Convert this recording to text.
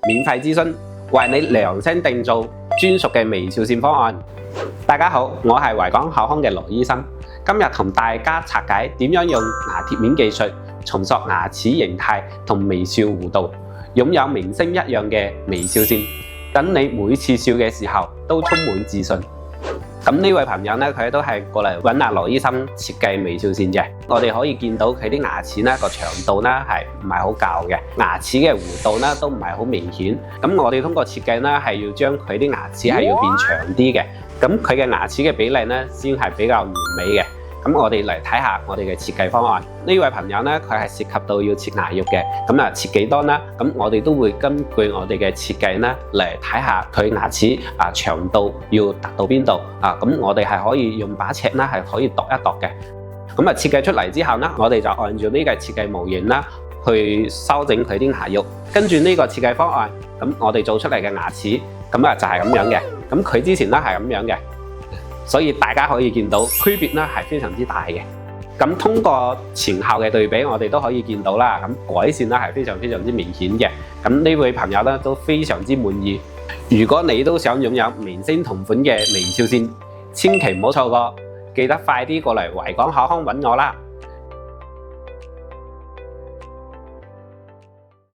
免費諮詢，為你量身定做專屬嘅微笑線方案。大家好，我係維港口腔嘅羅醫生，今日同大家拆解點樣用牙貼面技術重塑牙齒形態同微笑弧度，擁有明星一樣嘅微笑線，等你每次笑嘅時候都充滿自信。咁呢位朋友呢，佢都係過嚟揾阿羅醫生設計微笑線嘅。我哋可以見到佢啲牙齒呢個長度呢係唔係好夠嘅，牙齒嘅弧度呢都唔係好明顯。咁我哋通過設計呢係要將佢啲牙齒係要變長啲嘅，咁佢嘅牙齒嘅比例呢先係比較完美嘅。咁我哋嚟睇下我哋嘅設計方案。呢位朋友呢，佢係涉及到要切牙肉嘅，咁切幾多呢？咁我哋都會根據我哋嘅設計呢嚟睇下佢牙齒長度要達到邊度啊？咁我哋係可以用把尺呢係可以度一度嘅。咁設計出嚟之後呢，我哋就按照呢個設計模型啦去修整佢啲牙肉。跟住呢個設計方案，咁我哋做出嚟嘅牙齒咁就係咁樣嘅。咁佢之前呢係咁樣嘅。所以大家可以見到區別呢係非常之大嘅。咁通過前後嘅對比，我哋都可以見到啦。咁改善呢係非常之明顯嘅。咁呢位朋友呢都非常之滿意。如果你都想擁有明星同款嘅微笑線，千祈唔好錯過，記得快啲過嚟維港口腔揾我啦！